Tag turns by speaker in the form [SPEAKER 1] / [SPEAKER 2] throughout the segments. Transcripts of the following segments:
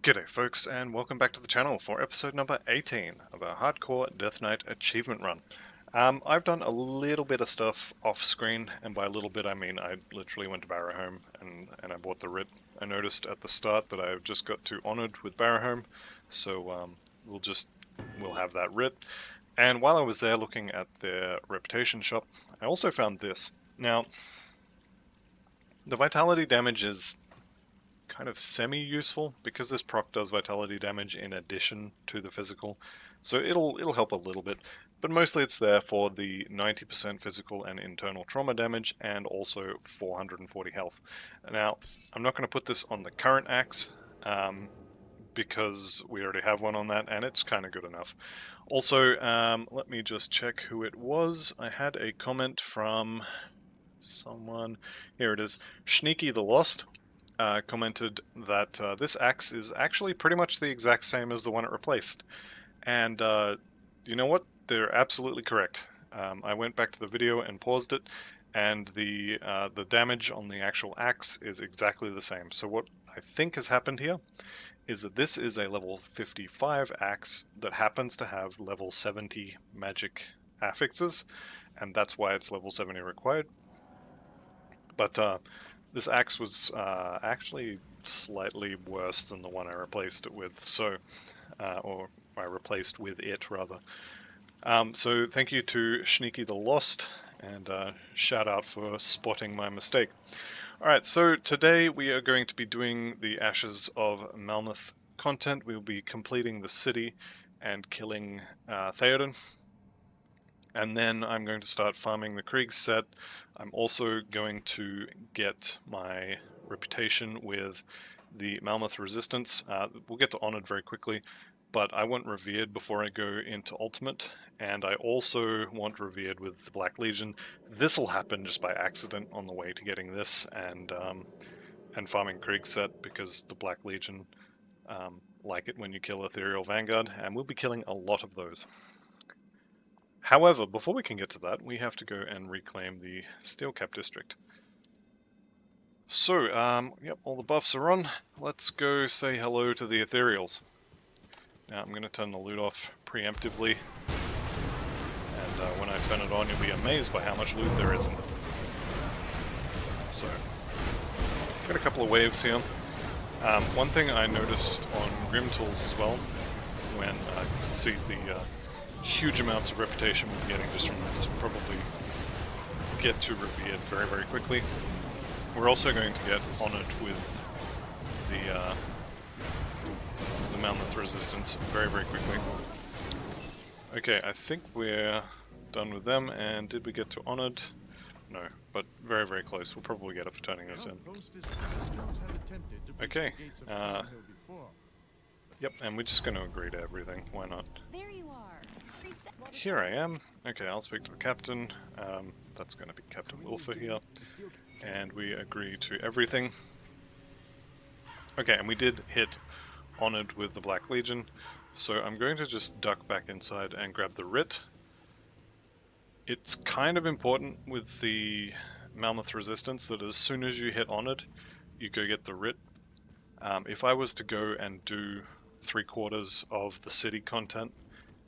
[SPEAKER 1] G'day folks, and welcome back to the channel for episode number 18 of our Hardcore Death Knight achievement run. I've done a little bit of stuff off screen, and by a little bit I mean I literally went to Barrowhome and I bought the writ. I noticed at the start that I've just got to Honoured with Barrowhome, so we'll have that writ. And while I was there looking at their reputation shop, I also found this. Now, the vitality damage is kind of semi-useful because this proc does vitality damage in addition to the physical, so it'll help a little bit, but mostly it's there for the 90% physical and internal trauma damage and also 440 health. Now, I'm not going to put this on the current axe because we already have one on that and it's kind of good enough. Also, let me just check who it was. I had a comment from someone. Here it is. Sneaky the Lost. Commented that this axe is actually pretty much the exact same as the one it replaced. And you know what? They're absolutely correct. I went back to the video and paused it, and the damage on the actual axe is exactly the same. So what I think has happened here is that this is a level 55 axe that happens to have level 70 magic affixes, and that's why it's level 70 required. But this axe was actually slightly worse than the one I replaced it with, or I replaced with it, rather. So thank you to Sneaky the Lost, and shout out for spotting my mistake. Alright, so today we are going to be doing the Ashes of Malmouth content. We'll be completing the city and killing Theoden. And then I'm going to start farming the Krieg set. I'm also going to get my reputation with the Malmouth Resistance. We'll get to Honoured very quickly, but I want Revered before I go into Ultimate, and I also want Revered with the Black Legion. This will happen just by accident on the way to getting this and farming Krieg set, because the Black Legion like it when you kill Ethereal Vanguard, and we'll be killing a lot of those. However, before we can get to that, we have to go and reclaim the Steelcap district. So, yep, all the buffs are on. Let's go say hello to the Ethereals. Now, I'm going to turn the loot off preemptively, and when I turn it on, you'll be amazed by how much loot there is in it. So, got a couple of waves here. One thing I noticed on Grim Tools as well, when I see the huge amounts of reputation we'll be getting just from this, probably get to Revered very, very quickly. We're also going to get Honoured with the Malmouth Resistance very, very quickly. Okay, I think we're done with them, and did we get to Honoured? No, but very, very close. We'll probably get it for turning this in. Okay, yep, and we're just going to agree to everything, why not?
[SPEAKER 2] There you are.
[SPEAKER 1] Here I am. Okay, I'll speak to the captain. That's going to be Captain Wilfer here. And we agree to everything. Okay, and we did hit Honoured with the Black Legion, so I'm going to just duck back inside and grab the writ. It's kind of important with the Malmouth Resistance that as soon as you hit Honoured, you go get the writ. If I was to go and do 3/4 of the city content,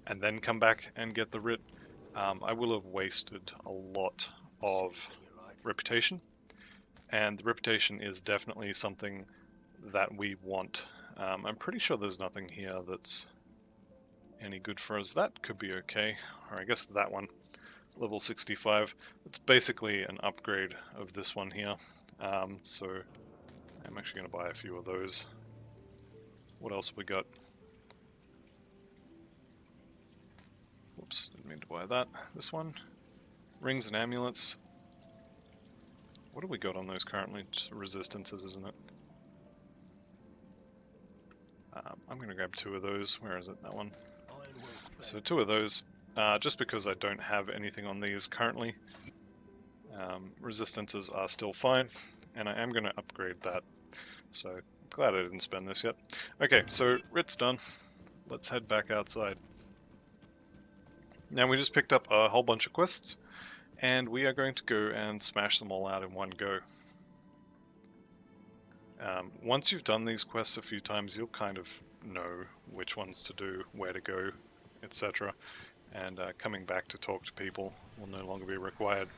[SPEAKER 1] and then come back and get the writ, I will have wasted a lot of reputation, and the reputation is definitely something that we want. I'm pretty sure there's nothing here that's any good for us. That could be okay, or I guess that one, level 65. It's basically an upgrade of this one here, so I'm actually going to buy a few of those. What else have we got? Whoops, didn't mean to buy that. This one. Rings and amulets. What have we got on those currently? Just resistances, isn't it? I'm going to grab 2 of those. Where is it? That one. So 2 of those, just because I don't have anything on these currently. Resistances are still fine, and I am going to upgrade that. So, glad I didn't spend this yet. Okay, so writ's done. Let's head back outside. Now we just picked up a whole bunch of quests, and we are going to go and smash them all out in one go. Once you've done these quests a few times, you'll kind of know which ones to do, where to go, etc. And coming back to talk to people will no longer be required.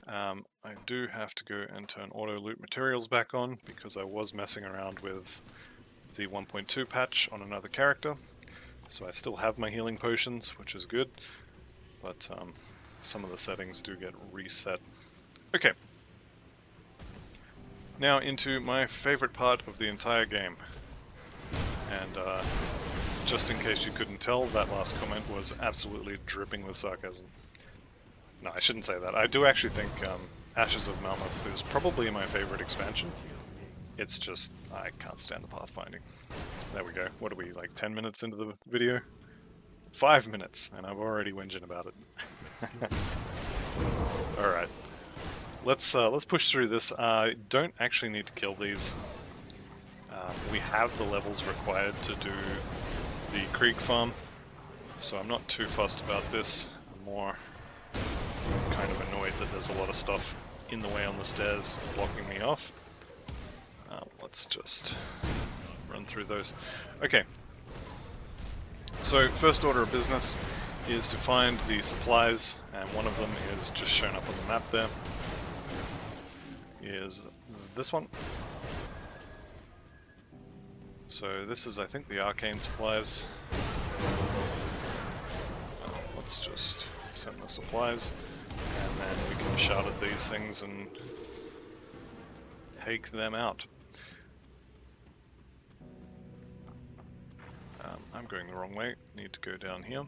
[SPEAKER 1] I do have to go and turn auto loot materials back on because I was messing around with the 1.2 patch on another character. So I still have my healing potions, which is good, but some of the settings do get reset. Okay. Now into my favorite part of the entire game. And just in case you couldn't tell, that last comment was absolutely dripping with sarcasm. No, I shouldn't say that. I do actually think Ashes of Malmouth is probably my favorite expansion. It's just, I can't stand the pathfinding. There we go. What are we, like 10 minutes into the video? 5 minutes, and I'm already whinging about it. Alright. Let's push through this. Don't actually need to kill these. We have the levels required to do the Krieg farm, so I'm not too fussed about this. I'm more kind of annoyed that there's a lot of stuff in the way on the stairs blocking me off. Let's just run through those. Okay. So first order of business is to find the supplies, and one of them is just shown up on the map there. Is this one. So this is, I think, the arcane supplies. Let's just send the supplies, and then we can shout at these things and take them out. I'm going the wrong way. Need to go down here.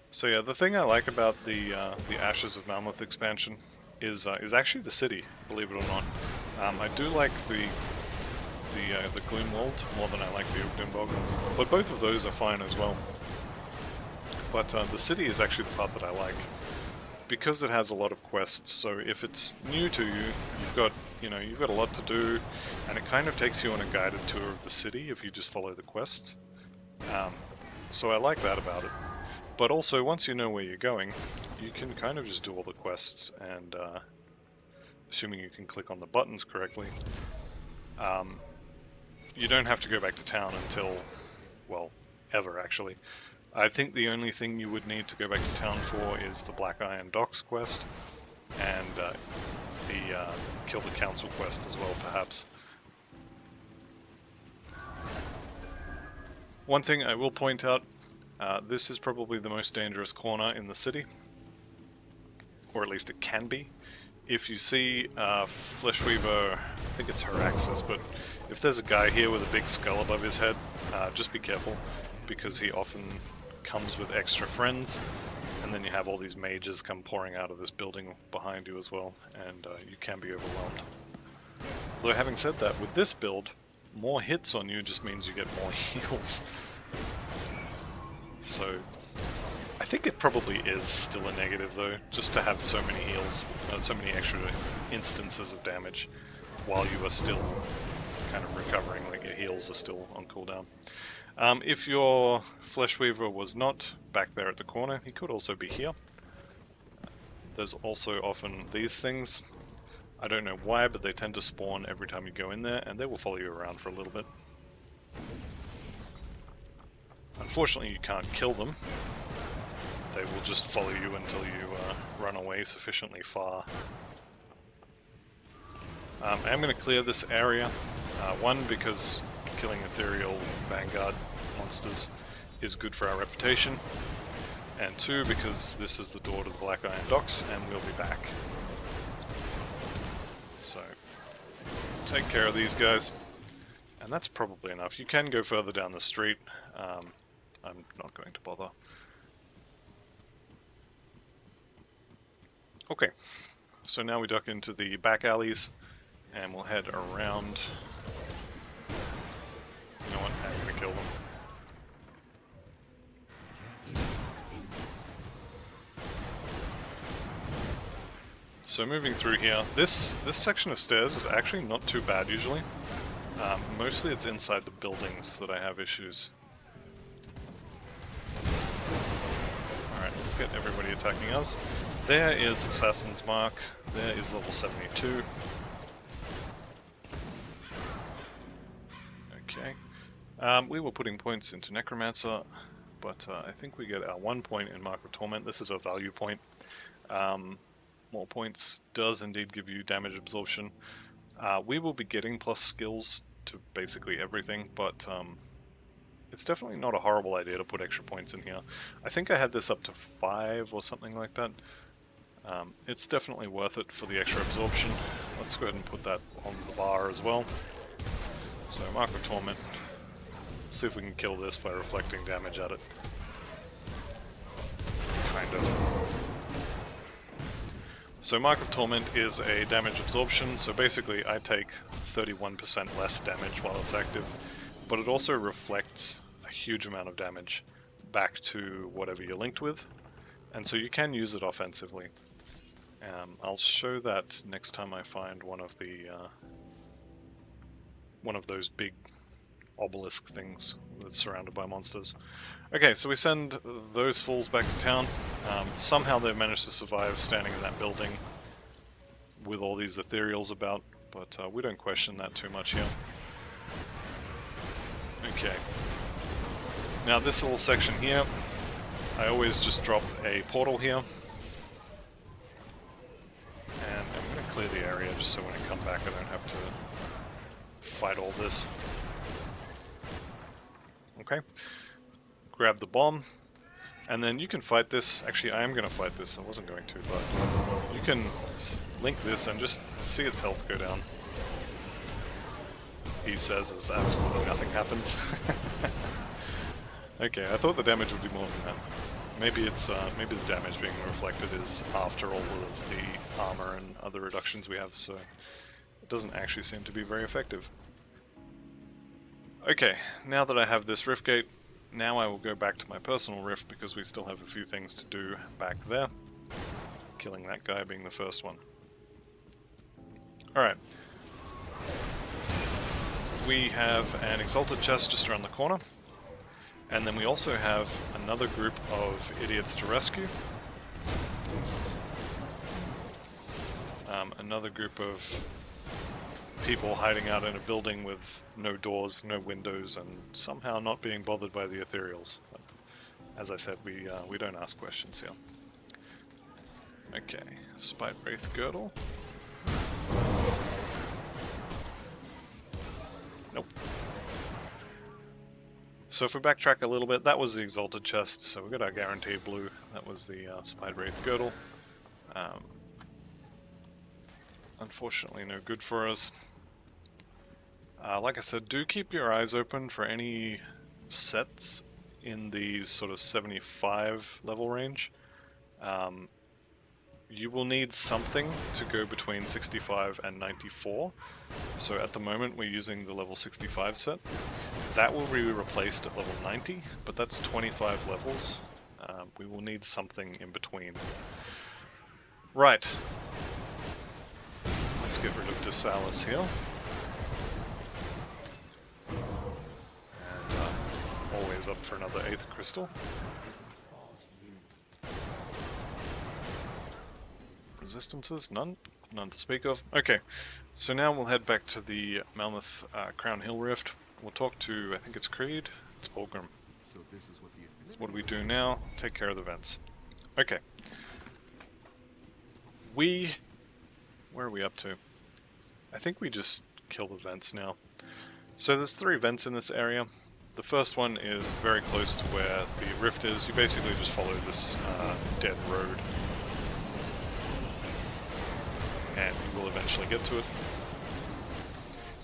[SPEAKER 1] So yeah, the thing I like about the Ashes of Malmouth expansion is actually the city, believe it or not. I do like the Gloomworld more than I like the Ugnimborg, but both of those are fine as well. But the city is actually the part that I like, because it has a lot of quests. So if it's new to you, you've got a lot to do, and it kind of takes you on a guided tour of the city if you just follow the quests. So I like that about it. But also, once you know where you're going, you can kind of just do all the quests, and assuming you can click on the buttons correctly, you don't have to go back to town until, well, ever actually. I think the only thing you would need to go back to town for is the Black Iron Docks quest, and the Kill the Council quest as well, perhaps. One thing I will point out, this is probably the most dangerous corner in the city, or at least it can be. If you see Fleshweaver, I think it's Heraxis, but if there's a guy here with a big skull above his head, just be careful, because he often comes with extra friends, and then you have all these mages come pouring out of this building behind you as well, and you can be overwhelmed. Though having said that, with this build, more hits on you just means you get more heals. So I think it probably is still a negative though, just to have so many heals, so many extra instances of damage while you are still kind of recovering, like your heals are still on cooldown. If your Fleshweaver was not back there at the corner, he could also be here. There's also often these things. I don't know why, but they tend to spawn every time you go in there, and they will follow you around for a little bit. Unfortunately, you can't kill them. They will just follow you until you run away sufficiently far. I'm going to clear this area. One, because killing ethereal vanguard monsters is good for our reputation, and two, because this is the door to the Black Iron Docks, and we'll be back. So, take care of these guys, and that's probably enough. You can go further down the street. I'm not going to bother. Okay, so now we duck into the back alleys, and we'll head around. You know what? I'm going to kill them. So moving through here, this section of stairs is actually not too bad usually. Mostly it's inside the buildings that I have issues. Alright, let's get everybody attacking us. There is Assassin's Mark. There is level 72. Okay. We were putting points into Necromancer, but I think we get our 1 point in Mark of Torment. This is a value point. More points does indeed give you damage absorption. We will be getting plus skills to basically everything, but it's definitely not a horrible idea to put extra points in here. I think I had this up to 5 or something like that. It's definitely worth it for the extra absorption. Let's go ahead and put that on the bar as well. So Mark of Torment. Let's see if we can kill this by reflecting damage at it. Kind of. So Mark of Torment is a damage absorption, so basically I take 31% less damage while it's active, but it also reflects a huge amount of damage back to whatever you're linked with, and so you can use it offensively. I'll show that next time I find one of those big obelisk things that's surrounded by monsters. Okay, so we send those fools back to town. Somehow they've managed to survive standing in that building with all these ethereals about, but we don't question that too much here. Okay. Now this little section here, I always just drop a portal here. And I'm going to clear the area just so when I come back I don't have to fight all this. Okay. Grab the bomb, and then you can fight this. Actually, I am going to fight this. I wasn't going to, but you can link this and just see its health go down. He says as absolutely nothing happens. Okay, I thought the damage would be more than that. Maybe it's maybe the damage being reflected is after all of the armor and other reductions we have, so it doesn't actually seem to be very effective. Okay, now that I have this rift gate, now I will go back to my personal rift because we still have a few things to do back there. Killing that guy being the first one. Alright. We have an Exalted Chest just around the corner. And then we also have another group of idiots to rescue. Another group of people hiding out in a building with no doors, no windows, and somehow not being bothered by the ethereals. But as I said, we don't ask questions here. Okay, Spite Wraith Girdle. Nope. So if we backtrack a little bit, that was the Exalted Chest, so we got our Guaranteed Blue. That was the Spite Wraith Girdle. Unfortunately no good for us. Like I said, do keep your eyes open for any sets in the sort of 75 level range. You will need something to go between 65 and 94. So at the moment we're using the level 65 set. That will be replaced at level 90, but that's 25 levels. We will need something in between. Right. Let's get rid of Desalis here. Always up for another 8th crystal. Resistances? None? None to speak of. Okay, so now we'll head back to the Malmouth Crown Hill Rift. We'll talk to, I think it's Krieg, it's Fulgrim. So this is what do we do now? Take care of the vents. Okay. Where are we up to? I think we just kill the vents now. So there's 3 vents in this area. The first one is very close to where the rift is. You basically just follow this dead road. And you will eventually get to it.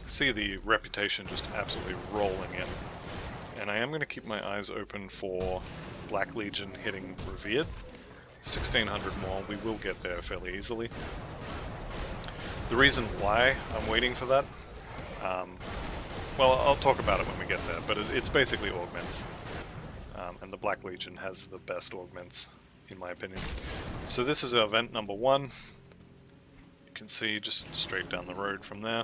[SPEAKER 1] See the reputation just absolutely rolling in. And I am going to keep my eyes open for Black Legion hitting Revered. 1600 more, we will get there fairly easily. The reason why I'm waiting for that, well, I'll talk about it when we get there, but it's basically augments. And the Black Legion has the best augments, in my opinion. So this is our event number 1. You can see just straight down the road from there.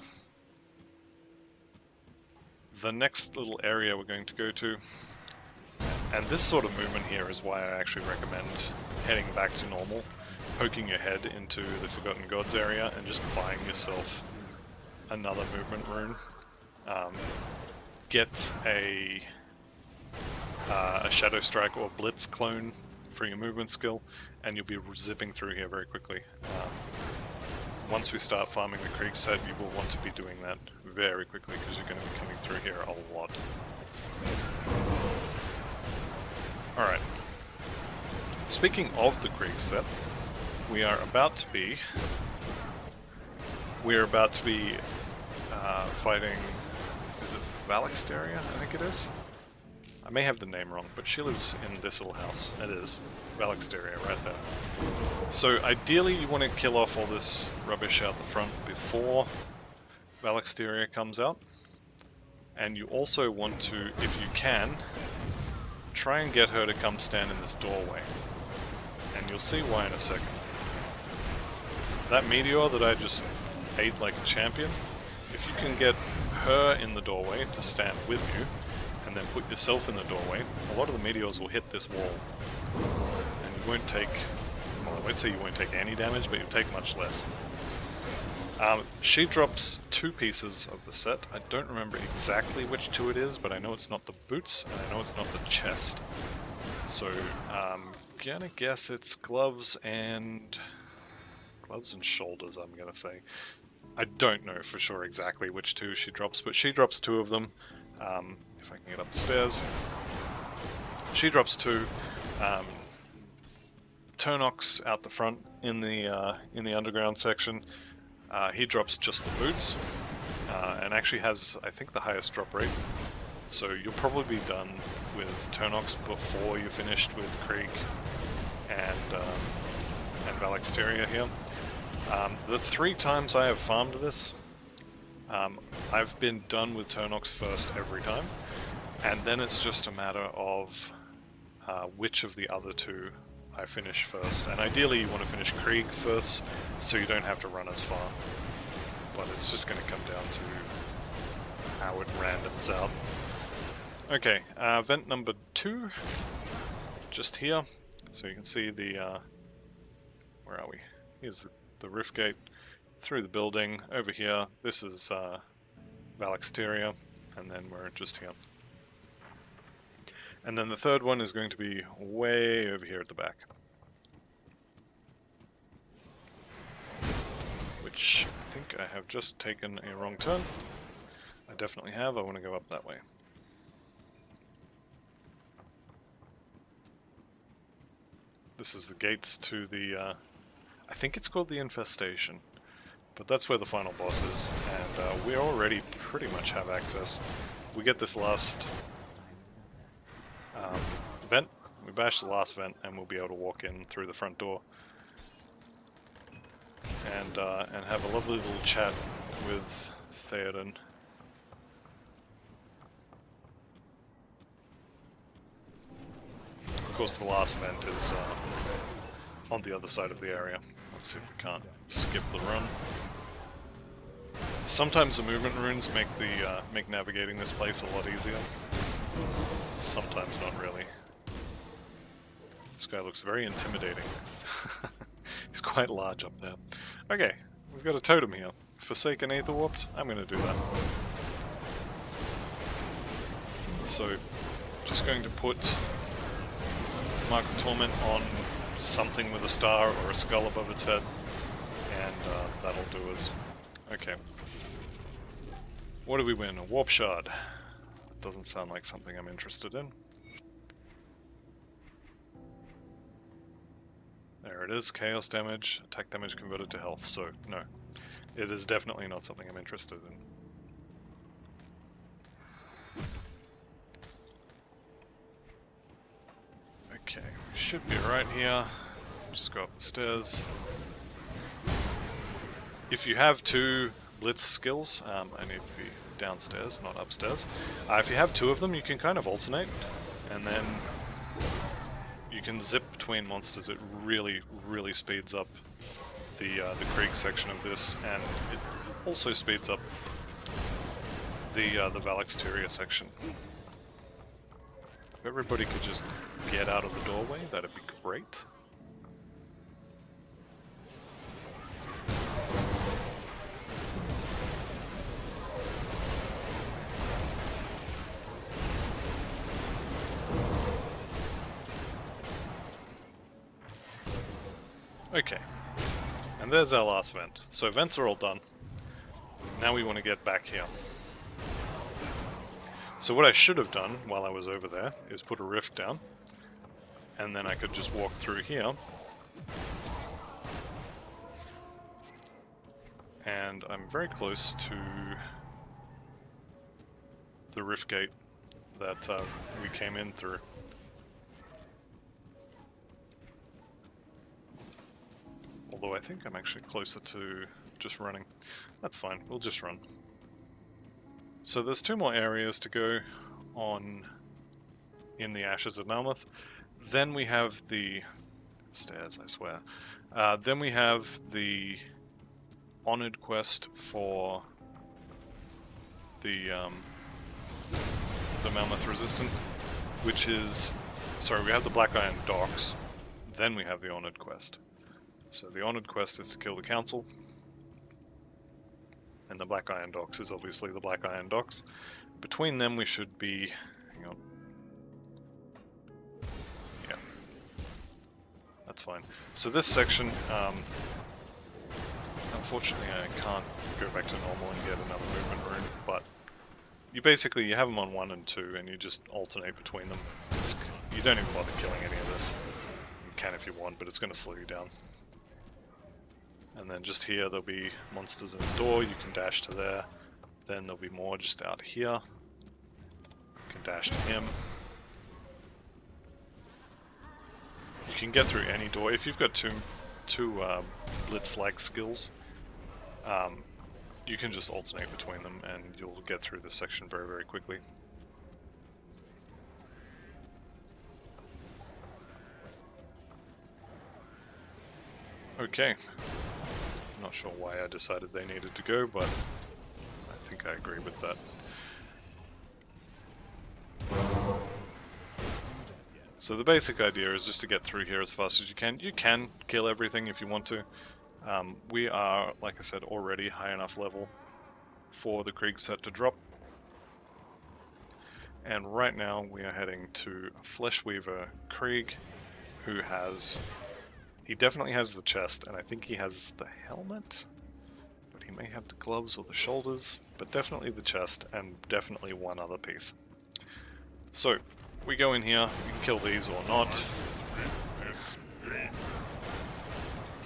[SPEAKER 1] The next little area we're going to go to, and this sort of movement here is why I actually recommend heading back to normal. poking your head into the Forgotten Gods area and just buying yourself another movement rune. Get a Shadow Strike or Blitz clone for your movement skill, and you'll be zipping through here very quickly. Once we start farming the Krieg set, you will want to be doing that very quickly because you're going to be coming through here a lot. Alright. Speaking of the Krieg set, we are about to be fighting, is it Valexteria, I think it is? I may have the name wrong, but she lives in this little house. It is Valexteria right there. So ideally you want to kill off all this rubbish out the front before Valexteria comes out. And you also want to, if you can, try and get her to come stand in this doorway. And you'll see why in a second. That meteor that I just ate like a champion, if you can get her in the doorway to stand with you, and then put yourself in the doorway, a lot of the meteors will hit this wall. And you won't take, well, I won't say you won't take any damage, but you'll take much less. She drops 2 pieces of the set. I don't remember exactly which 2 it is, but I know it's not the boots, and I know it's not the chest. So, gonna guess it's gloves and shoulders, I'm gonna say. I don't know for sure exactly which 2 she drops, but she drops 2 of them. If I can get up the stairs. She drops 2. Turnox out the front in the underground section. He drops just the boots, and actually has, I think, the highest drop rate. So you'll probably be done with Turnox before you're finished with Krieg and Valexteria here. The 3 times I have farmed this, I've been done with Turnox first every time, and then it's just a matter of which of the other 2 I finish first. And ideally you want to finish Krieg first, so you don't have to run as far. But it's just going to come down to how it randoms out. Okay, vent number 2, just here. So you can see the, where are we? Here's the roof gate through the building. Over here, this is Valexteria, and then we're just here. And then the third one is going to be way over here at the back. Which I think I have just taken a wrong turn. I definitely have. I want to go up that way. This is the gates to the, I think it's called the Infestation. But that's where the final boss is, and we already pretty much have access. We get this last vent, we bash the last vent, and we'll be able to walk in through the front door. And have a lovely little chat with Theoden. Of course, the last vent is on the other side of the area. Let's see if we can't skip the run. Sometimes the movement runes make navigating this place a lot easier. Sometimes not really. This guy looks very intimidating. He's quite large up there. Okay, we've got a totem here. Forsaken Aetherwarped, I'm going to do that. So, just going to put Mark of Torment on something with a star or a skull above its head, and that'll do us. Okay. What do we win? A Warp Shard. Doesn't sound like something I'm interested in. There it is, chaos damage, attack damage converted to health, so no. It is definitely not something I'm interested in. Okay, we should be right here. Just go up the stairs. If you have 2 Blitz skills, I need to be downstairs, not upstairs. If you have 2 of them, you can kind of alternate, and then you can zip between monsters. It really, really speeds up the Krieg section of this, and it also speeds up the Valexteria section. If everybody could just get out of the doorway, that'd be great. Okay. And there's our last vent. So vents are all done. Now we want to get back here. So what I should have done while I was over there is put a rift down. And then I could just walk through here. And I'm very close to the rift gate that we came in through. Although I think I'm actually closer to just running. That's fine, we'll just run. So there's 2 more areas to go on in the Ashes of Malmouth. Then we have the stairs, I swear. Then we have the Honored quest for the Malmouth Resistant, which is... Sorry, we have the Black Iron Docks, then we have the Honored quest. So the Honored quest is to kill the Council, and the Black Iron Docks is obviously the Black Iron Docks. Between them we should be... Hang on. Yeah. That's fine. So this section, unfortunately I can't go back to normal and get another movement rune, but you basically, you have them on 1 and 2 and you just alternate between them. You don't even bother killing any of this. You can if you want, but it's going to slow you down. And then just here there'll be monsters in the door, you can dash to there. Then there'll be more just out here. You can dash to him. You can get through any door. If you've got two blitz-like skills, you can just alternate between them and you'll get through this section very, very quickly. Okay. Not sure why I decided they needed to go, but I think I agree with that. So the basic idea is just to get through here as fast as you can. You can kill everything if you want to. We are, like I said, already high enough level for the Krieg set to drop. And right now we are heading to Fleshweaver Krieg, who has... He definitely has the chest, and I think he has the helmet, but he may have the gloves or the shoulders, but definitely the chest, and definitely one other piece. So, we go in here, we can kill these or not.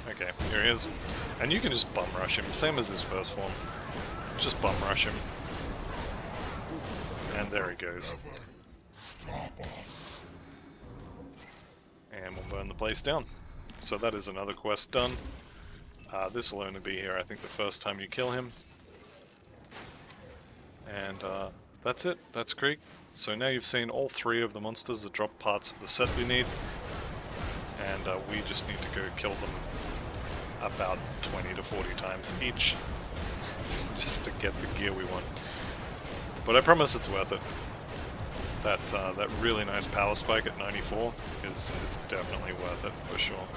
[SPEAKER 1] Okay, here he is. And you can just bum rush him, same as his first form. Just bum rush him. And there he goes. And we'll burn the place down. So that is another quest done. This will only be here, I think, the first time you kill him. And that's it. That's Krieg. So now you've seen all 3 of the monsters that drop parts of the set we need. And we just need to go kill them about 20 to 40 times each. Just to get the gear we want. But I promise it's worth it. That really nice power spike at 94 is definitely worth it, for sure.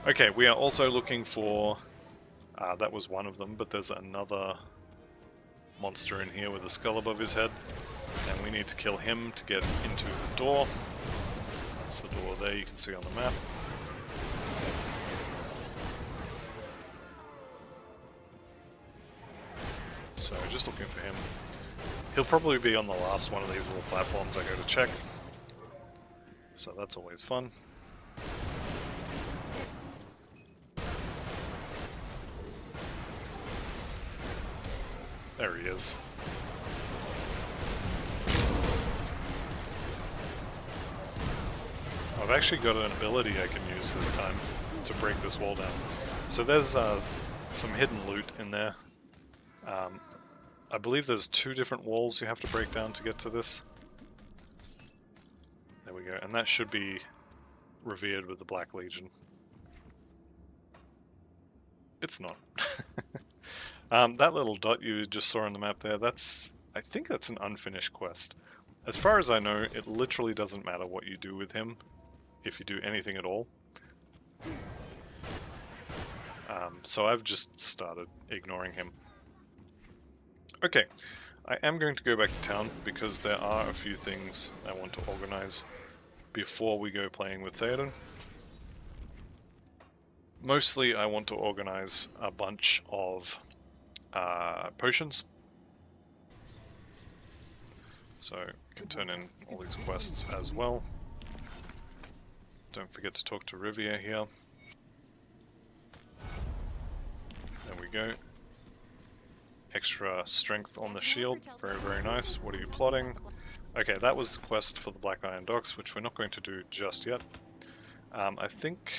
[SPEAKER 1] Okay, we are also looking for... that was one of them, but there's another monster in here with a skull above his head. And we need to kill him to get into the door. That's the door there, you can see on the map. So, just looking for him. He'll probably be on the last one of these little platforms I go to check. So that's always fun. There he is. I've actually got an ability I can use this time to break this wall down. So there's some hidden loot in there. I believe there's 2 different walls you have to break down to get to this. There we go, and that should be revered with the Black Legion. It's not. That little dot you just saw on the map there, I think that's an unfinished quest. As far as I know, it literally doesn't matter what you do with him, if you do anything at all. So I've just started ignoring him. Okay, I am going to go back to town because there are a few things I want to organize before we go playing with Theoden. Mostly I want to organize a bunch of potions. So can turn in all these quests as well. Don't forget to talk to Rivia here. There we go. Extra strength on the shield. Very, very nice. What are you plotting? Okay, that was the quest for the Black Iron Docks, which we're not going to do just yet. I think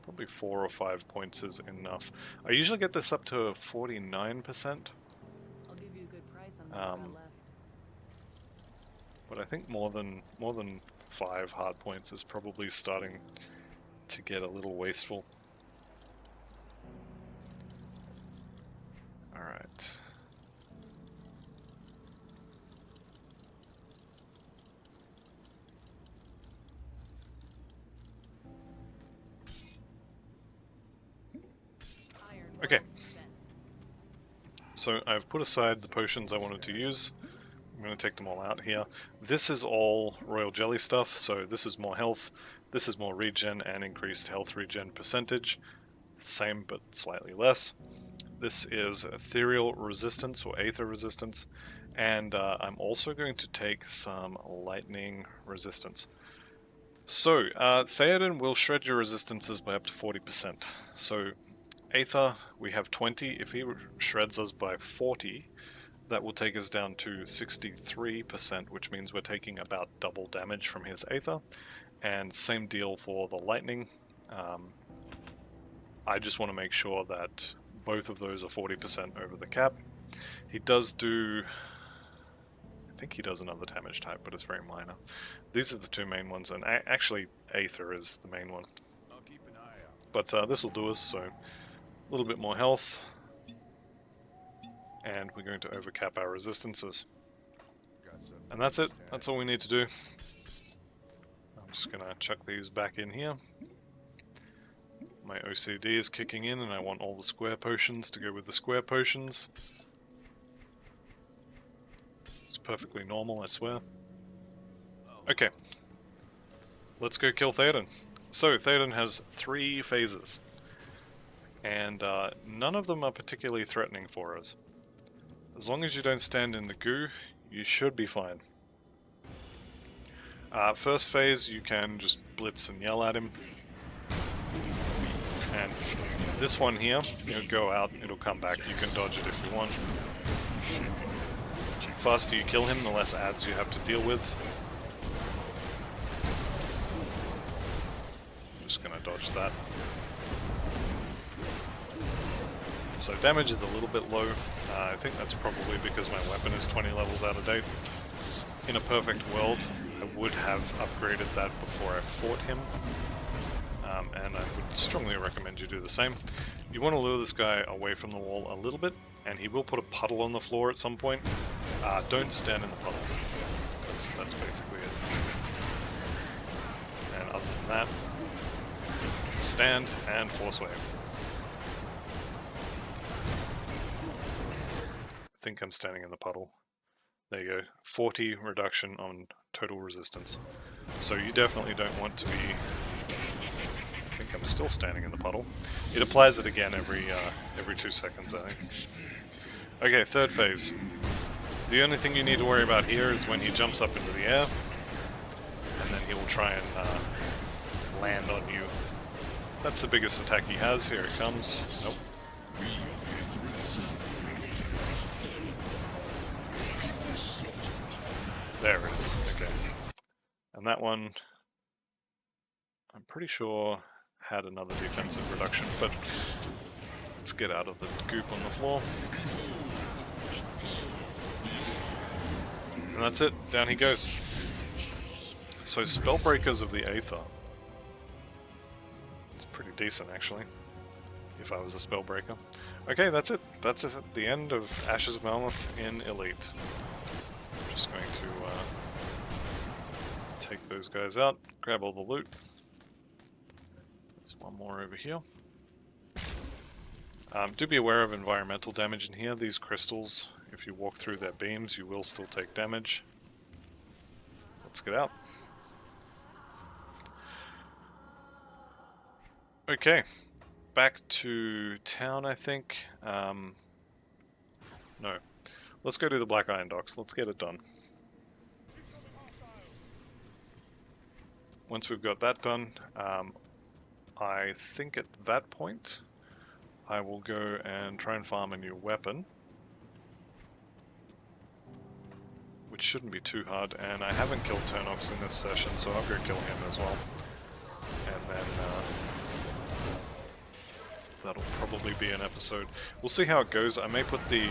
[SPEAKER 1] probably 4 or 5 points is enough. I usually get this up to 49%.
[SPEAKER 2] I'll give you a good price on what I got left.
[SPEAKER 1] But I think more than 5 hard points is probably starting to get a little wasteful. Alright. Okay. So I've put aside the potions I wanted to use. I'm going to take them all out here. This is all royal jelly stuff, so this is more health, this is more regen and increased health regen percentage. Same but slightly less. This is ethereal resistance or aether resistance, and I'm also going to take some lightning resistance. So, Theoden will shred your resistances by up to 40%. So, Aether, we have 20. If he shreds us by 40, that will take us down to 63%, which means we're taking about double damage from his Aether. And same deal for the lightning. I just want to make sure that both of those are 40% over the cap. He does do... I think he does another damage type, but it's very minor. These are the two main ones, and actually Aether is the main one.
[SPEAKER 3] I'll keep an eye out.
[SPEAKER 1] But this will do us, so a little bit more health. And we're going to overcap our resistances. And that's it. That's all we need to do. I'm just going to chuck these back in here. My OCD is kicking in and I want all the square potions to go with the square potions. It's perfectly normal, I swear. Okay. Let's go kill Theoden. So, Theoden has 3 phases. And none of them are particularly threatening for us. As long as you don't stand in the goo, you should be fine. First phase, you can just blitz and yell at him. And this one here, you'll go out, it'll come back. You can dodge it if you want. The faster you kill him, the less ads you have to deal with. I'm just going to dodge that. So damage is a little bit low. I think that's probably because my weapon is 20 levels out of date. In a perfect world, I would have upgraded that before I fought him. And I would strongly recommend you do the same. You want to lure this guy away from the wall a little bit, and he will put a puddle on the floor at some point. Don't stand in the puddle. That's basically it. And other than that, stand and force wave. I think I'm standing in the puddle. There you go. 40 reduction on total resistance. So you definitely don't want to be... I think I'm still standing in the puddle. It applies it again every 2 seconds, I think. Okay, third phase. The only thing you need to worry about here is when he jumps up into the air, and then he will try and land on you. That's the biggest attack he has. Here it comes. Nope. There it is. Okay. And that one, I'm pretty sure, had another defensive reduction, but let's get out of the goop on the floor. And that's it. Down he goes. So Spellbreakers of the Aether. It's pretty decent, actually, if I was a Spellbreaker. Okay, that's it. That's it. The end of Ashes of Malmouth in Elite. I'm just going to take those guys out, grab all the loot. There's one more over here. Do be aware of environmental damage in here. These crystals, if you walk through their beams, you will still take damage. Let's get out. Okay. back to town, I think. No. Let's go to the Black Iron Docks. Let's get it done. Once we've got that done, I think at that point, I will go and try and farm a new weapon. Which shouldn't be too hard, and I haven't killed Turnox in this session, so I'll go kill him as well. And then that'll probably be an episode. We'll see how it goes. I may put the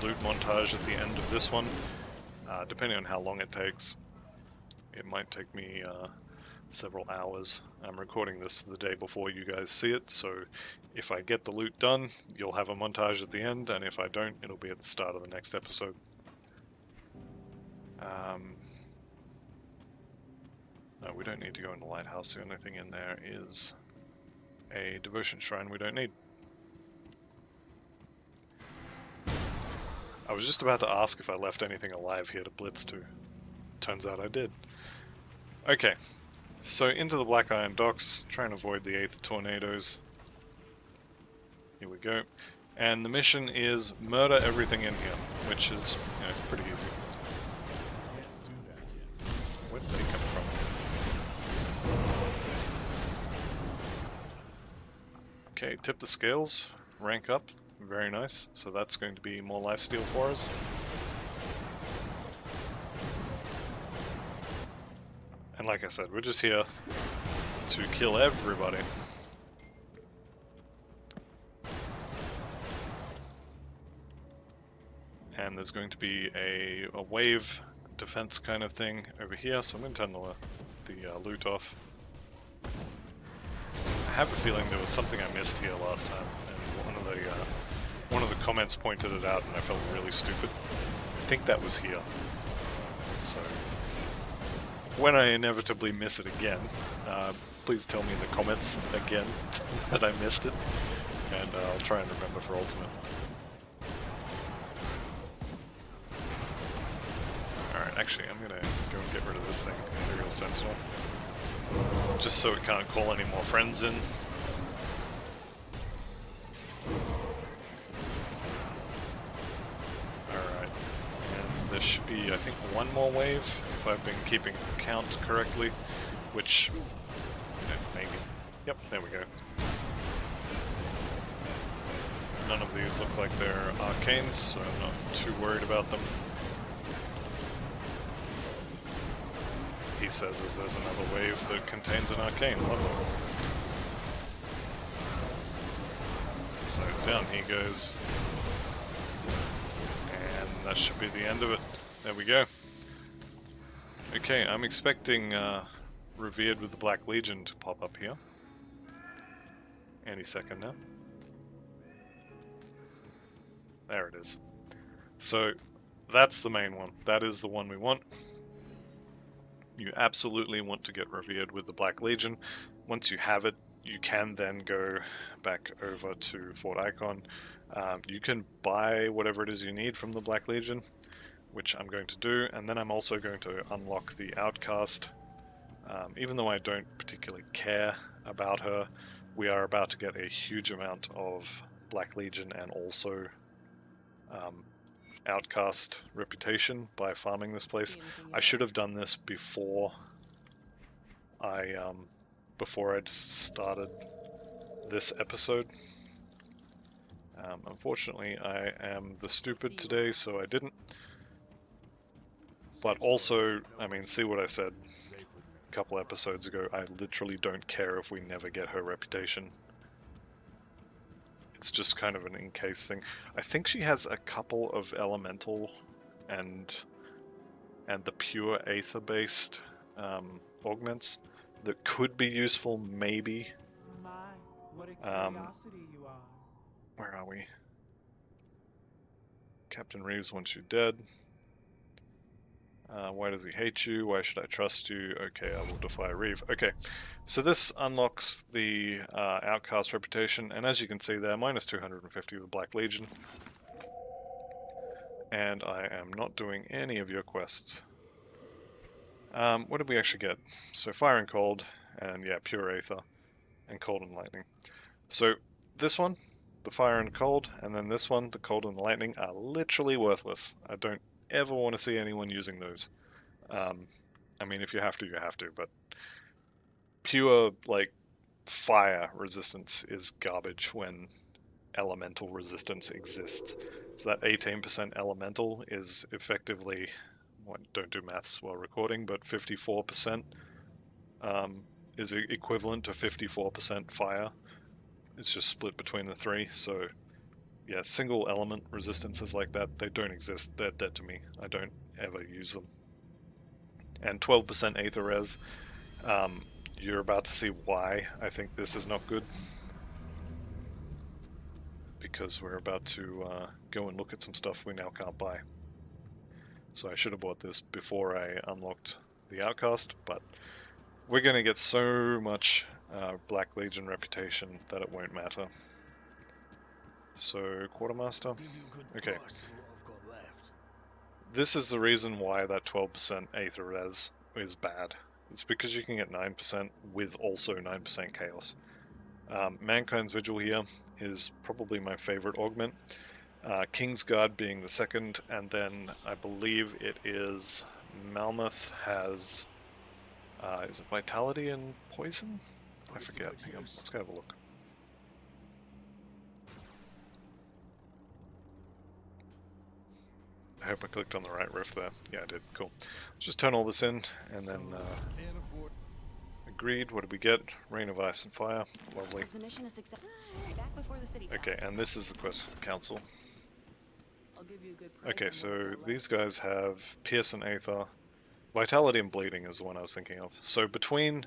[SPEAKER 1] loot montage at the end of this one, depending on how long it takes. It might take me several hours. I'm recording this the day before you guys see it, so if I get the loot done, you'll have a montage at the end, and if I don't, it'll be at the start of the next episode. No, we don't need to go in the lighthouse. The only thing in there is a devotion shrine we don't need. I was just about to ask if I left anything alive here to blitz to. Turns out I did. Okay, so into the Black Iron Docks, try and avoid the Aether Tornadoes. Here we go. And the mission is murder everything in here, which is, you know, pretty easy. Where did they come from? Okay, tip the scales, rank up, very nice. So that's going to be more lifesteal for us. And like I said, we're just here to kill everybody. And there's going to be a wave defense kind of thing over here, so I'm going to turn the loot off. I have a feeling there was something I missed here last time, and one of the comments pointed it out, and I felt really stupid. I think that was here. So when I inevitably miss it again, please tell me in the comments again that I missed it, and I'll try and remember for Ultimate. Alright, actually I'm gonna go and get rid of this thing, Imperial Sentinel. Just so it can't call any more friends in. Alright, and there should be, I think, one more wave, if I've been keeping count correctly, which, maybe. Yep, there we go. None of these look like they're arcanes, so I'm not too worried about them. He says as there's another wave that contains an arcane. Lovely. So down he goes. And that should be the end of it. There we go. Okay, I'm expecting Revered with the Black Legion to pop up here. Any second now. There it is. So that's the main one. That is the one we want. You absolutely want to get Revered with the Black Legion. Once you have it, you can then go back over to Fort Icon. You can buy whatever it is you need from the Black Legion, which I'm going to do, and then I'm also going to unlock the Outcast. Even though I don't particularly care about her, we are about to get a huge amount of Black Legion and also Outcast reputation by farming this place. I should have done this before I started this episode. Unfortunately, I am the stupid today, so I didn't. But also, I mean, see what I said a couple episodes ago, I literally don't care if we never get her reputation. It's just kind of an in-case thing. I think she has a couple of elemental and the pure aether-based augments that could be useful, maybe.
[SPEAKER 3] My, what a curiosity you are.
[SPEAKER 1] Where are we? Captain Reeves wants you dead. Why does he hate you? Why should I trust you? Okay, I will defy Reeve. Okay, so this unlocks the Outcast reputation, and as you can see there, minus 250 with Black Legion. And I am not doing any of your quests. What did we actually get? So Fire and Cold, and yeah, Pure Aether, and Cold and Lightning. So this one, the fire and cold, and then this one, the cold and the lightning, are literally worthless. I don't ever want to see anyone using those. I mean, if you have to, you have to, but pure, like, fire resistance is garbage when elemental resistance exists. So that 18% elemental is effectively, well, don't do maths while recording, but 54% is equivalent to 54% fire. It's just split between the three, so yeah, single element resistances like that, they don't exist. They're dead to me. I don't ever use them. And 12% Aether Res, you're about to see why I think this is not good. Because we're about to go and look at some stuff we now can't buy. So I should have bought this before I unlocked the Outcast, but we're going to get so much Black Legion reputation that it won't matter. So, Quartermaster. Okay. This is the reason why that 12% Aether Res is bad. It's because you can get 9% with also 9% Chaos. Mankind's Vigil here is probably my favorite augment. King's Guard being the second, and then I believe it is Malmouth has... is it Vitality and Poison? I forget. Hang on, let's go have a look. I hope I clicked on the right riff there. Yeah, I did. Cool. Let's just turn all this in, and then... agreed. What did we get? Rain of Ice and Fire. Lovely. Okay, and this is the quest for the Council. Okay, so these guys have Pierce and Aether. Vitality and Bleeding is the one I was thinking of. So between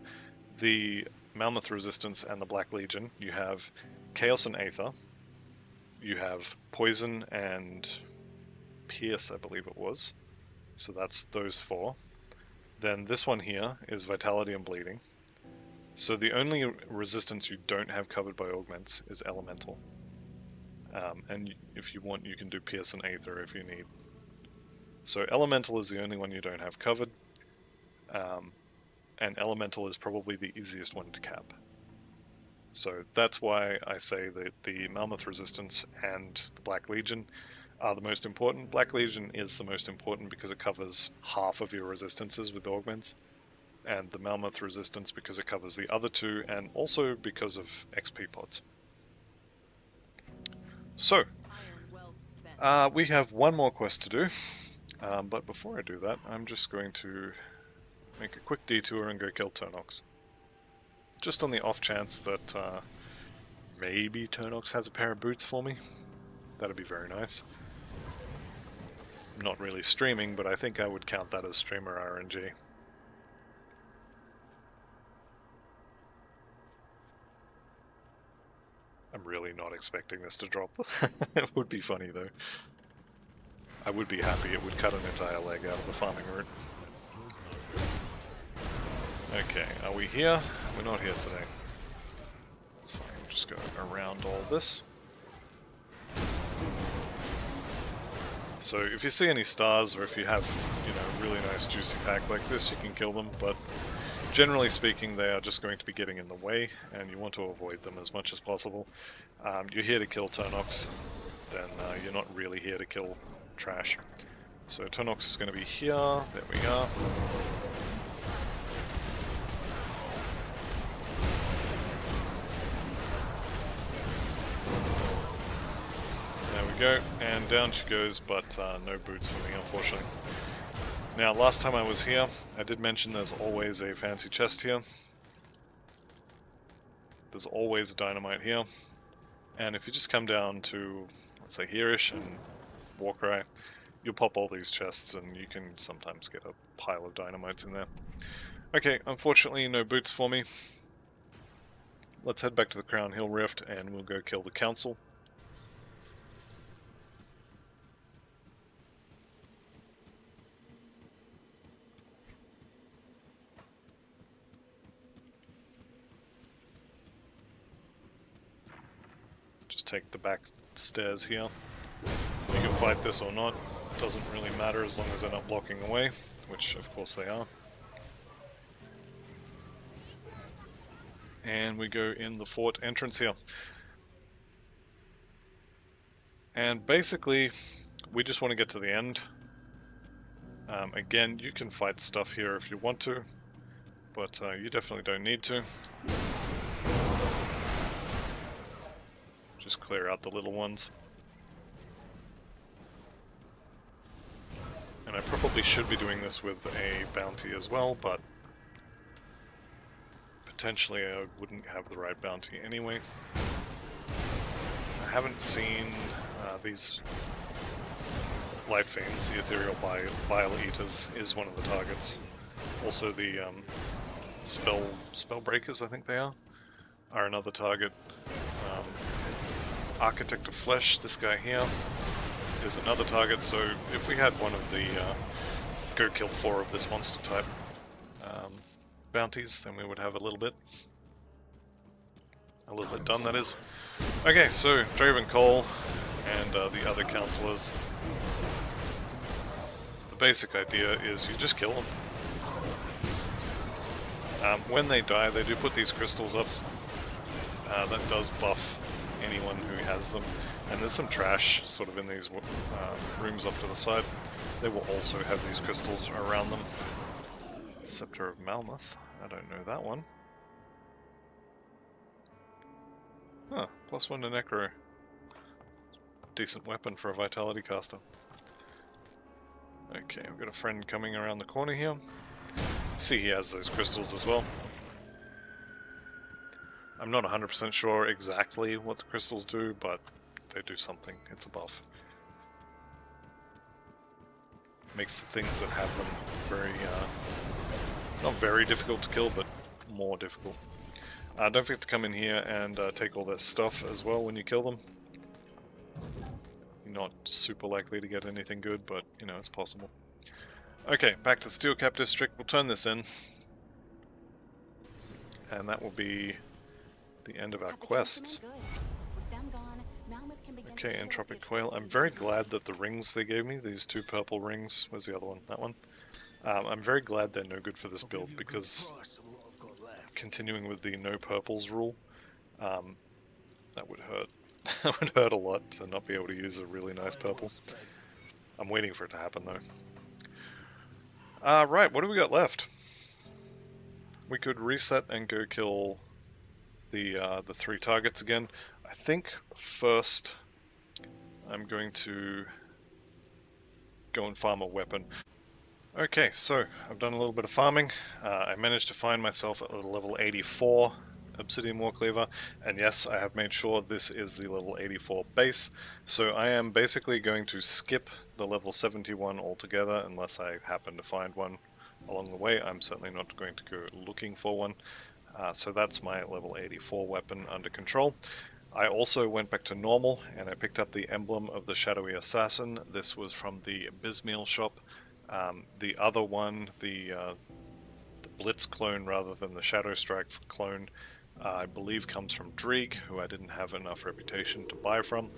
[SPEAKER 1] the Malmouth Resistance and the Black Legion, you have Chaos and Aether. You have Poison and Pierce, I believe it was. So that's those four. Then this one here is Vitality and Bleeding. So the only resistance you don't have covered by augments is Elemental. And if you want, you can do Pierce and Aether if you need. So Elemental is the only one you don't have covered. And Elemental is probably the easiest one to cap. So that's why I say that the Malmouth Resistance and the Black Legion are the most important. Black Legion is the most important because it covers half of your resistances with augments. And the Malmouth Resistance because it covers the other two, and also because of XP pods. So, we have one more quest to do, but before I do that, I'm just going to make a quick detour and go kill Turnox. Just on the off chance that maybe Turnox has a pair of boots for me. That'd be very nice. I'm not really streaming, but I think I would count that as streamer RNG. I'm really not expecting this to drop. It would be funny though. I would be happy. It would cut an entire leg out of the farming route. Okay, are we here? We're not here today. That's fine, we'll just go around all this. So if you see any stars, or if you have, you know, a really nice juicy pack like this, you can kill them, but generally speaking, they are just going to be getting in the way, and you want to avoid them as much as possible. You're here to kill Turnox, then you're not really here to kill trash. So Turnox is going to be here, there we are. There we go, and down she goes, but no boots for me, unfortunately. Now, last time I was here, I did mention there's always a fancy chest here. There's always a dynamite here. And if you just come down to, let's say, here-ish and Warcry, you'll pop all these chests and you can sometimes get a pile of dynamites in there. Okay, unfortunately, no boots for me. Let's head back to the Crown Hill Rift and we'll go kill the Council. Just take the back stairs here. You can fight this or not, doesn't really matter as long as they're not blocking away, which of course they are. and we go in the fort entrance here. And basically, we just want to get to the end. Again, you can fight stuff here if you want to, but you definitely don't need to. Just clear out the little ones. And I probably should be doing this with a bounty as well, but potentially I wouldn't have the right bounty anyway. I haven't seen these light fiends, the ethereal bile eaters, is one of the targets. Also the spell breakers, I think they are another target. Architect of Flesh, this guy here, is another target, so if we had one of the go kill 4 of this monster type bounties, then we would have a little bit done, that is. Okay, so Draven Cole and the other counselors. The basic idea is you just kill them. When they die, they do put these crystals up. That does buff anyone who has them. And there's some trash sort of in these rooms up to the side. They will also have these crystals around them. Scepter of Malmouth. I don't know that one. Huh, +1 to Necro. Decent weapon for a Vitality caster. Okay, we've got a friend coming around the corner here. See, he has those crystals as well. I'm not 100% sure exactly what the crystals do, but they do something. It's a buff. Makes the things that have them very, not very difficult to kill, but more difficult. Don't forget to come in here and take all their stuff as well when you kill them. You're not super likely to get anything good, but, you know, it's possible. Okay, back to Steelcap District. We'll turn this in. And that will be the end of our quests. Okay, Entropic Coil. I'm very glad that the rings they gave me, these 2 purple rings, where's the other one? That one? I'm very glad they're no good for this build, because continuing with the no purples rule, that would hurt. That would hurt a lot to not be able to use a really nice purple. I'm waiting for it to happen though. Right, what do we got left? We could reset and go kill the 3 targets again. I think first I'm going to go and farm a weapon. Okay, so I've done a little bit of farming. I managed to find myself at a level 84 Obsidian Warcleaver, and yes, I have made sure this is the level 84 base, so I am basically going to skip the level 71 altogether unless I happen to find one along the way. I'm certainly not going to go looking for one. So that's my level 84 weapon under control. I also went back to normal and I picked up the emblem of the Shadowy Assassin. This was from the Bismeal shop. The other one, the Blitz clone rather than the Shadow Strike clone, I believe comes from Krieg, who I didn't have enough reputation to buy from.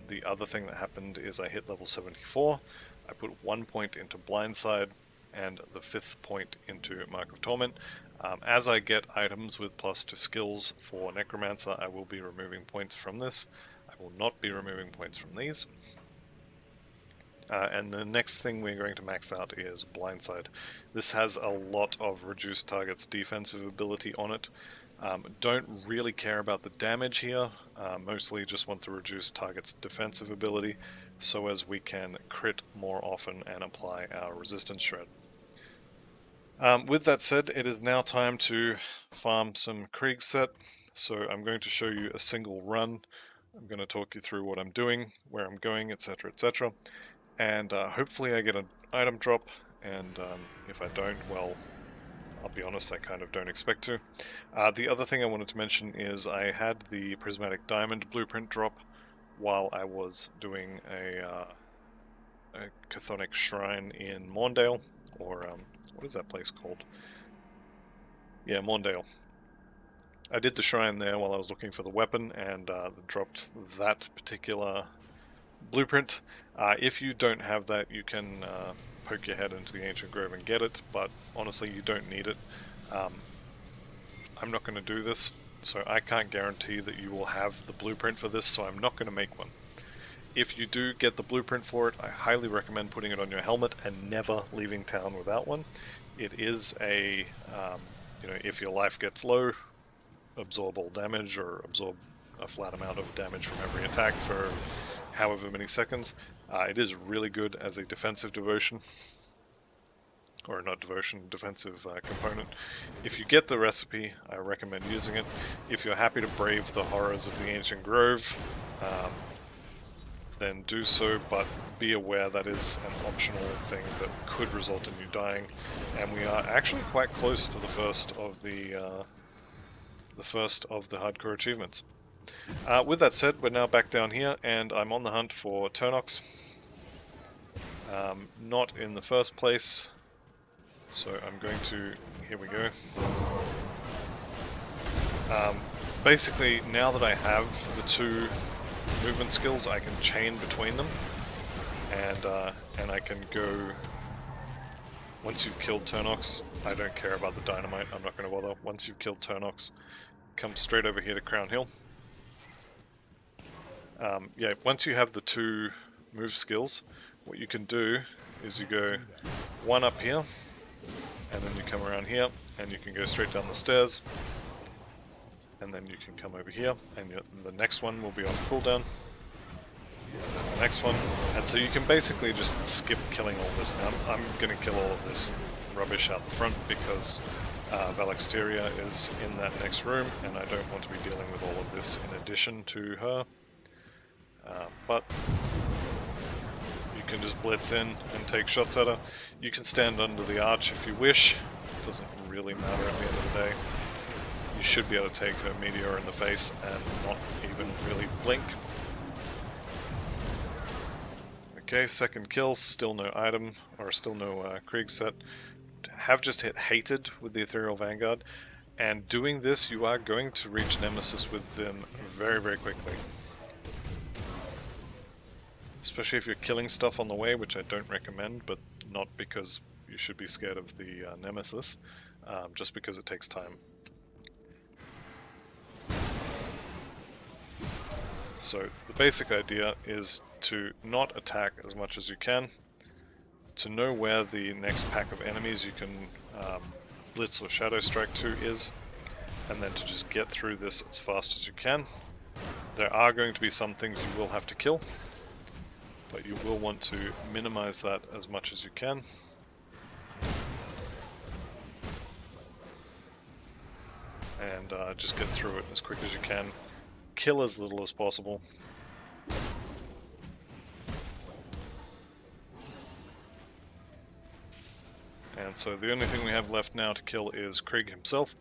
[SPEAKER 1] The other thing that happened is I hit level 74. I put 1 point into Blindside and the 5th point into Mark of Torment. As I get items with plus to skills for Necromancer, I will be removing points from this. I will not be removing points from these. And the next thing we're going to max out is Blindside. This has a lot of reduced targets defensive ability on it. Don't really care about the damage here, mostly just want to reduce target's defensive ability so as we can crit more often and apply our resistance shred. With that said, it is now time to farm some Krieg set, so I'm going to show you a single run. I'm going to talk you through what I'm doing, where I'm going, etc, etc, and hopefully I get an item drop, and if I don't, well, I'll be honest, I kind of don't expect to. The other thing I wanted to mention is I had the Prismatic Diamond blueprint drop while I was doing a Chthonic Shrine in Morndale, or what is that place called? Yeah, Morndale. I did the shrine there while I was looking for the weapon, and dropped that particular blueprint. If you don't have that, you can poke your head into the Ancient Grove and get it, but honestly you don't need it. I'm not going to do this, so I can't guarantee that you will have the blueprint for this, so I'm not going to make one. If you do get the blueprint for it, I highly recommend putting it on your helmet and never leaving town without one. It is a, you know, if your life gets low, absorb all damage or absorb a flat amount of damage from every attack for however many seconds. It is really good as a defensive devotion. Or not devotion, defensive component. If you get the recipe, I recommend using it. If you're happy to brave the horrors of the Ancient Grove, then do so, but be aware that is an optional thing that could result in you dying. And we are actually quite close to the first of the hardcore achievements. With that said, we're now back down here, and I'm on the hunt for Turnox. Not in the first place. So I'm going to, here we go. Basically, now that I have the two movement skills, I can chain between them, and I can go, once you've killed Turnox, I don't care about the dynamite, I'm not going to bother. Once you've killed Turnox, come straight over here to Crown Hill. Yeah, once you have the two move skills, what you can do is you go one up here, and then you come around here, and you can go straight down the stairs, and then you can come over here, and the next one will be on cooldown, and then the next one, and so you can basically just skip killing all this. Now I'm going to kill all of this rubbish out the front because Valexteria is in that next room, and I don't want to be dealing with all of this in addition to her, but you can just blitz in and take shots at her. You can stand under the arch if you wish. It doesn't really matter at the end of the day. You should be able to take her meteor in the face and not even really blink. Okay, second kill, still no item, or still no Krieg set. Have just hit Hated with the Ethereal Vanguard, and doing this you are going to reach Nemesis with them very, very quickly. Especially if you're killing stuff on the way, which I don't recommend, but not because you should be scared of the Nemesis, just because it takes time. So the basic idea is to not attack as much as you can, to know where the next pack of enemies you can blitz or shadow strike to is, and then to just get through this as fast as you can. There are going to be some things you will have to kill, but you will want to minimize that as much as you can. And just get through it as quick as you can. Kill as little as possible. And so the only thing we have left now to kill is Krieg himself.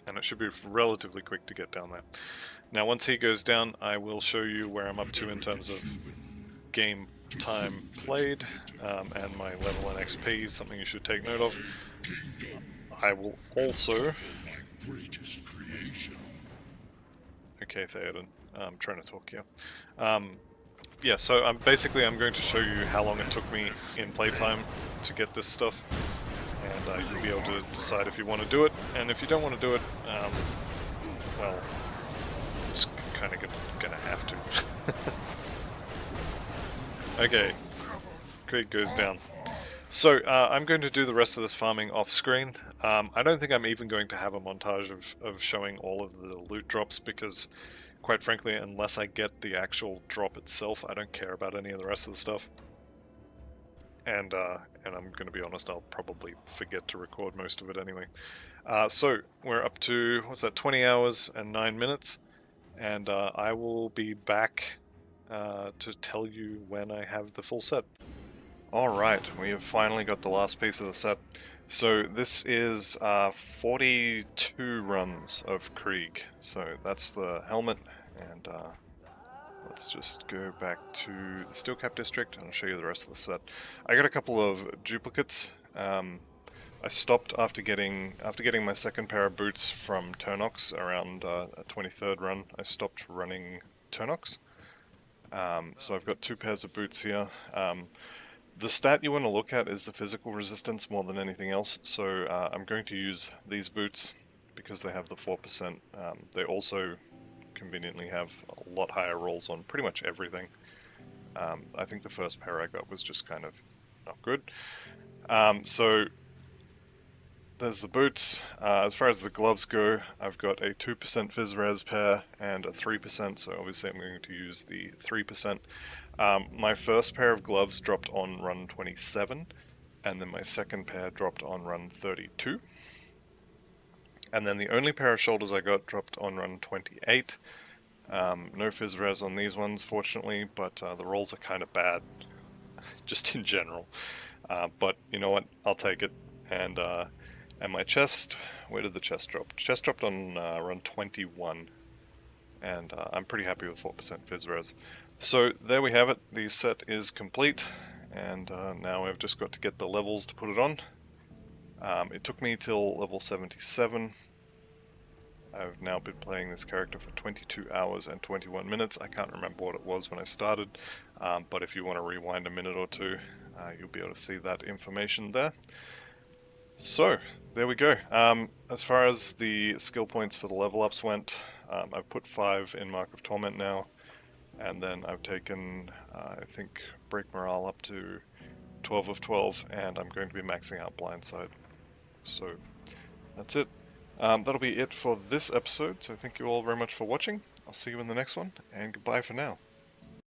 [SPEAKER 1] And it should be relatively quick to get down there. Now once he goes down, I will show you where I'm up to in terms of game time played, and my level and XP, something you should take note of. I will also... Okay, Theoden, I'm trying to talk here. Yeah, so I'm going to show you how long it took me in playtime to get this stuff, and you'll be able to decide if you want to do it, and if you don't want to do it, well, just kind of gonna have to. Okay, Krieg goes down. So I'm going to do the rest of this farming off screen. I don't think I'm even going to have a montage of showing all of the loot drops because, quite frankly, unless I get the actual drop itself, I don't care about any of the rest of the stuff. And I'm going to be honest, I'll probably forget to record most of it anyway. So we're up to, what's that, 20 hours and 9 minutes, and I will be back to tell you when I have the full set. Alright, we have finally got the last piece of the set. So this is 42 runs of Krieg. So that's the helmet, and let's just go back to the Steel Cap District and I'll show you the rest of the set. I got a couple of duplicates. I stopped after getting my second pair of boots from Turnox around a 23rd run. I stopped running Turnox. So I've got two pairs of boots here. The stat you want to look at is the physical resistance more than anything else, so I'm going to use these boots because they have the 4%. They also conveniently have a lot higher rolls on pretty much everything. I think the first pair I got was just kind of not good. So there's the boots. As far as the gloves go, I've got a 2% Fizz Res pair and a 3%, so obviously I'm going to use the 3%. My first pair of gloves dropped on run 27, and then my second pair dropped on run 32. And then the only pair of shoulders I got dropped on run 28. No Fizz Res on these ones, fortunately, but the rolls are kind of bad, just in general. But you know what? I'll take it. And my chest, where did the chest drop? Chest dropped on run 21, and I'm pretty happy with 4% Fizz Res. So there we have it. The set is complete, and now I've just got to get the levels to put it on. It took me till level 77. I've now been playing this character for 22 hours and 21 minutes. I can't remember what it was when I started, but if you want to rewind a minute or two, you'll be able to see that information there. So, there we go. As far as the skill points for the level ups went, I've put 5 in Mark of Torment now, and then I've taken, I think, Break Morale up to 12 of 12, and I'm going to be maxing out Blindside. So, that's it. That'll be it for this episode, so thank you all very much for watching. I'll see you in the next one, and goodbye for now.